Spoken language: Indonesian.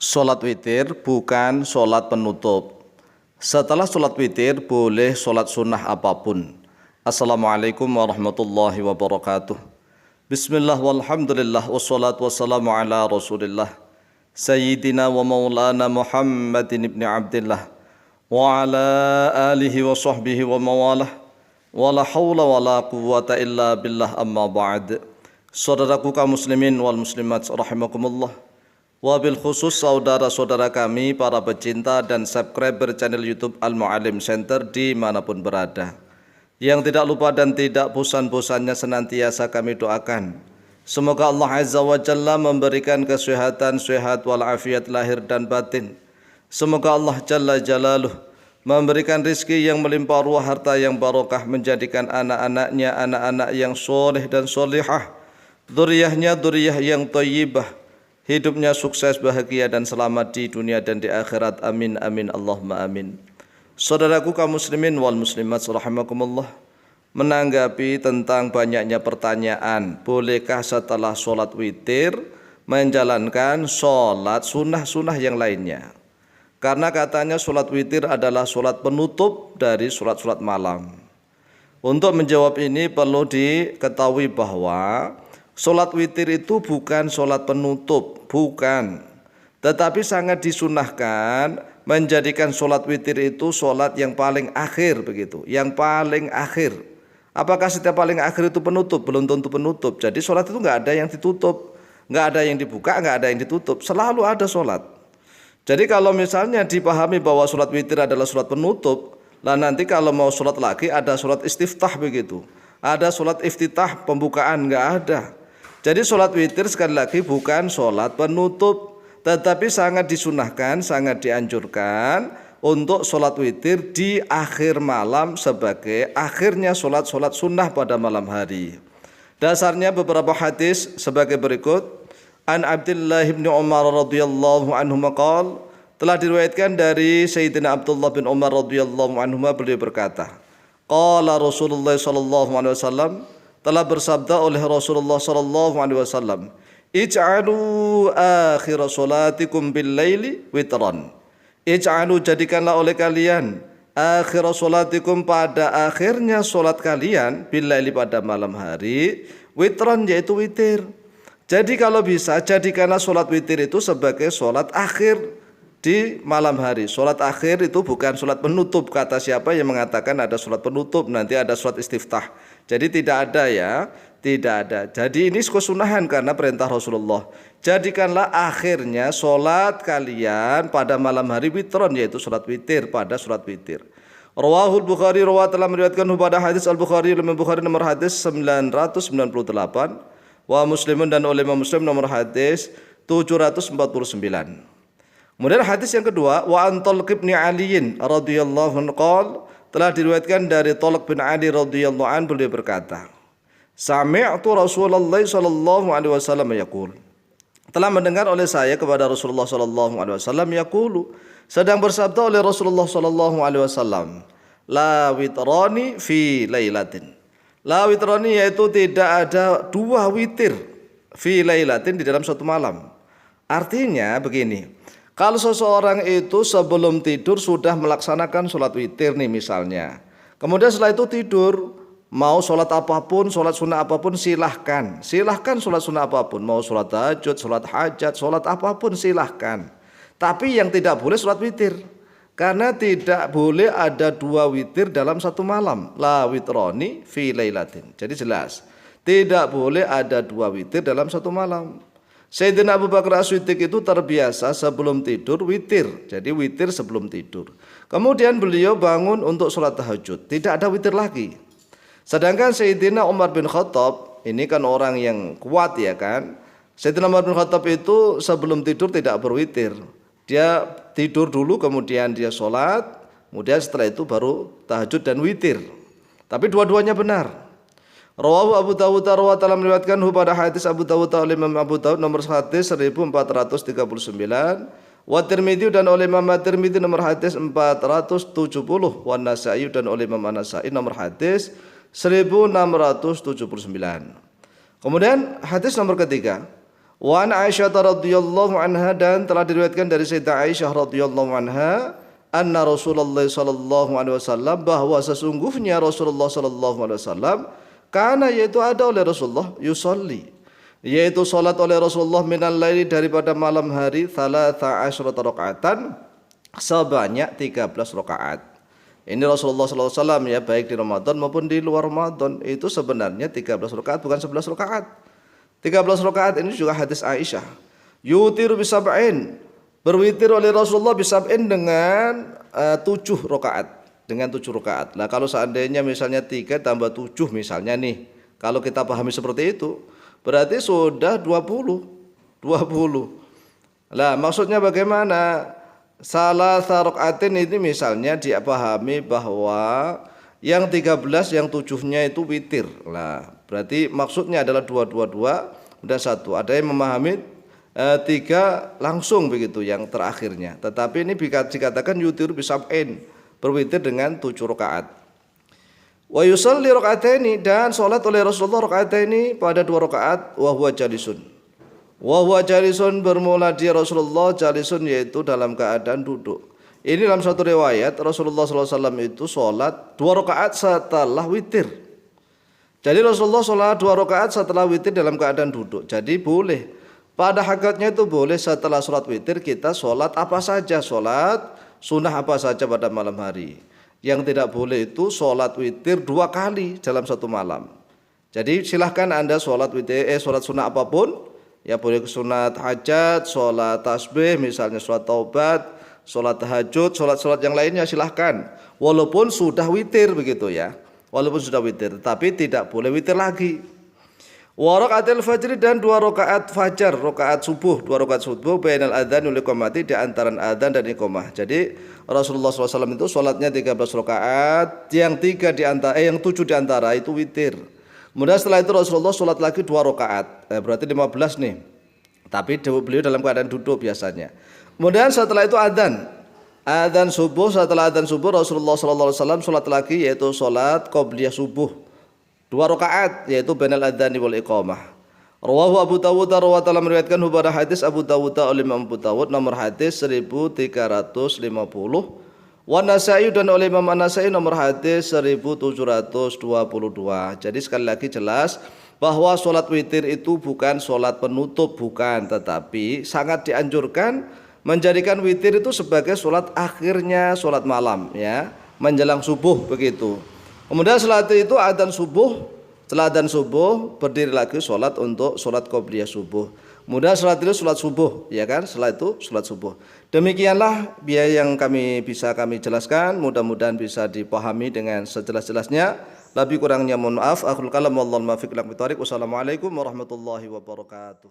Sholat witir bukan sholat penutup. Setelah sholat witir boleh sholat sunnah apapun. Assalamualaikum warahmatullahi wabarakatuh. Bismillah walhamdulillah wassalatu wassalamu ala rasulillah Sayyidina wa maulana Muhammadin ibn Abdillah wa ala alihi wa sahbihi wa mawalah wa la hawla wa la quwwata illa billah amma ba'd. Saudaraku kaum muslimin wal muslimat rahimakumullah, wabil khusus saudara-saudara kami para pecinta dan subscriber channel YouTube Al-Mu'allim Center dimanapun berada, yang tidak lupa dan tidak bosan-bosannya senantiasa kami doakan semoga Allah Azza wa Jalla memberikan kesehatan, sehat walafiat lahir dan batin. Semoga Allah Jalla Jalaluh memberikan rizki yang melimpah ruah, harta yang barokah, menjadikan anak-anaknya anak-anak yang soleh dan solihah, dzurriyyahnya dzurriyyah yang thayyibah, hidupnya sukses, bahagia dan selamat di dunia dan di akhirat. Amin amin Allahumma amin. Saudaraku kaum muslimin wal muslimat rahimakumullah, menanggapi tentang banyaknya pertanyaan, bolehkah setelah sholat witir menjalankan sholat sunnah-sunnah yang lainnya? Karena katanya sholat witir adalah sholat penutup dari sholat-sholat malam. Untuk menjawab ini perlu diketahui bahwa sholat witir itu bukan sholat penutup, bukan. Tetapi sangat disunahkan menjadikan sholat witir itu sholat yang paling akhir begitu, yang paling akhir. Apakah setiap paling akhir itu penutup? Belum tentu penutup. Jadi sholat itu nggak ada yang ditutup, nggak ada yang dibuka, nggak ada yang ditutup. Selalu ada sholat. Jadi kalau misalnya dipahami bahwa sholat witir adalah sholat penutup, lah nanti kalau mau sholat lagi ada sholat istiftah begitu, ada sholat iftitah, pembukaan, nggak ada. Jadi sholat witir sekali lagi bukan sholat penutup, tetapi sangat disunahkan, sangat dianjurkan untuk sholat witir di akhir malam sebagai akhirnya sholat sunnah pada malam hari. Dasarnya beberapa hadis sebagai berikut. An Abdullah bin Umar radhiyallahu anhu maqal, telah diriwayatkan dari Sayyidina Abdullah bin Umar radhiyallahu anhu, beliau berkata, qala Rasulullah sallallahu alaihi wasallam, telah bersabda oleh Rasulullah sallallahu alaihi wasallam, ij'alu akhir salatikum bil laili witran. Ij'alu, jadikanlah oleh kalian, akhir salatikum, pada akhirnya salat kalian, bil laili, pada malam hari, witran, yaitu witir. Jadi kalau bisa jadikanlah salat witir itu sebagai salat akhir di malam hari. Salat akhir itu bukan salat penutup. Kata siapa yang mengatakan ada salat penutup, nanti ada salat istiftah. Jadi tidak ada ya, tidak ada. Jadi ini kesunahan karena perintah Rasulullah. Jadikanlah akhirnya salat kalian pada malam hari witron, yaitu salat witir, pada salat witir. Rawahul Bukhari, telah meriwayatkan pada hadis Al-Bukhari, Imam Bukhari nomor hadis 998. Wa Muslimun, dan oleh Imam Muslim nomor hadis 749. Kemudian hadis yang kedua, wa an Talq bin Ali radhiyallahu anhu qala, telah diriwayatkan dari Talq bin Ali radhiyallahu anhu, beliau berkata, sami'tu Rasulullah sallallahu alaihi wasallam yaqul, telah mendengar oleh saya kepada Rasulullah sallallahu alaihi wasallam yaqulu, sedang bersabda oleh Rasulullah sallallahu alaihi wasallam, la witrani fi lailatin. La witrani, yaitu tidak ada dua witir, fi lailatin, di dalam suatu malam. Artinya begini, kalau seseorang itu sebelum tidur sudah melaksanakan sholat witir nih misalnya, kemudian setelah itu tidur, mau sholat apapun, sholat sunnah apapun, silahkan sholat sunnah apapun, mau sholat tahajud, sholat hajat, sholat apapun silahkan. Tapi yang tidak boleh sholat witir, karena tidak boleh ada dua witir dalam satu malam. La witroni fi lailatin. Jadi jelas, tidak boleh ada dua witir dalam satu malam. Sayyidina Abu Bakar As-Siddiq itu terbiasa sebelum tidur witir. Jadi witir sebelum tidur. Kemudian beliau bangun untuk sholat tahajud, tidak ada witir lagi. Sedangkan Sayyidina Umar bin Khattab, ini kan orang yang kuat ya kan. Sayyidina Umar bin Khattab itu sebelum tidur tidak berwitir. Dia tidur dulu, kemudian dia sholat, kemudian setelah itu baru tahajud dan witir. Tapi dua-duanya benar. Rawahu Abu Dawud, telah meriwayatkan pada hadis Abu Dawud oleh Imam Abu Dawud nomor hadis 1439, wa Tirmidzi, dan oleh Imam Tirmidzi nomor hadis 470, wa Nasa'i, dan oleh Imam An-Nasa'i nomor hadis 1679. Kemudian hadis nomor ketiga, Wa an Aisyah radhiyallahu anha, dan telah diriwayatkan dari Sayyidah Aisyah radhiyallahu anha, anna Rasulullah sallallahu alaihi wasallam, bahwa sesungguhnya Rasulullah sallallahu alaihi wasallam, karena yaitu ada oleh Rasulullah, yusolli, yaitu salat oleh Rasulullah minal laili, daripada malam hari, 13 rakaatan, sebanyak 13 rakaat. Ini Rasulullah sallallahu alaihi wasallam ya, baik di Ramadan maupun di luar Ramadan, itu sebenarnya 13 rakaat, bukan 11 rakaat. 13 rakaat ini juga hadis Aisyah. Yutiru bisab'in, berwitir oleh Rasulullah bisab'in dengan 7 rakaat, dengan 7 rakaat. Nah, kalau seandainya misalnya 3 tambah 7 misalnya nih, kalau kita pahami seperti itu, berarti sudah 20. Lah, maksudnya bagaimana? Salah rakaatin ini misalnya dia pahami bahwa yang 13, yang 7-nya itu witir. Lah, berarti maksudnya adalah 2 dan 1. Ada yang memahami 3 langsung begitu yang terakhirnya. Tetapi ini dikatakan yutir bisab'in, berwitir dengan 7 rakaat. Wa yusalli raka'ataini, dan salat oleh Rasulullah raka'ataini pada 2 rakaat, wa huwa jalisun. Wa huwa jalisun, bermula dia Rasulullah jalisun, yaitu dalam keadaan duduk. Ini dalam satu riwayat Rasulullah SAW itu sholat 2 rakaat setelah witir. Jadi Rasulullah sholat 2 rakaat setelah witir dalam keadaan duduk. Jadi boleh, pada hakikatnya itu boleh setelah sholat witir kita sholat apa saja, sholat sunnah apa saja pada malam hari. Yang tidak boleh itu sholat witir 2 kali dalam satu malam. Jadi silahkan Anda sholat witir, sholat sunnah apapun, ya boleh sunat hajat, sholat tasbih, misalnya sholat taubat, sholat tahajud, sholat yang lainnya silahkan, walaupun sudah witir begitu ya, walaupun sudah witir, tapi tidak boleh witir lagi. Wa rakaatil fajri, dan 2 rakaat fajar, rakaat subuh, 2 rakaat subuh, bainal adzan wal iqamati, di antaran adzan dan iqamah. Jadi Rasulullah SAW itu sholatnya 13 rakaat, yang 7 di antara itu witir. Kemudian setelah itu Rasulullah sholat lagi 2 rakaat, berarti 15 nih. Tapi beliau dalam keadaan duduk biasanya. Kemudian setelah itu adzan subuh, setelah adzan subuh Rasulullah SAW sholat lagi, yaitu sholat qobliyah subuh 2 rakaat, yaitu bainal adzan wal iqamah. Rawahu Abu Dawud, telah meriwayatkan pada hadis Abu Dawud oleh Imam Abu Dawud nomor hadis 1350. Wa Nasa'i, dan oleh Imam An-Nasa'i nomor hadis 1722. Jadi sekali lagi jelas bahwa sholat witir itu bukan sholat penutup, bukan, tetapi sangat dianjurkan menjadikan witir itu sebagai sholat akhirnya sholat malam ya, menjelang subuh begitu. Kemudian setelah itu adzan subuh, setelah adzan subuh berdiri lagi sholat untuk sholat qobliyah subuh. Kemudian setelah itu sholat subuh, ya kan? Setelah itu sholat subuh. Demikianlah yang bisa kami jelaskan. Mudah-mudahan bisa dipahami dengan sejelas-jelasnya. Lebih kurangnya mohon maaf. Akhirul kalam, wallahul muwaffiq ila aqwamit thoriq. Wassalamualaikum warahmatullahi wabarakatuh.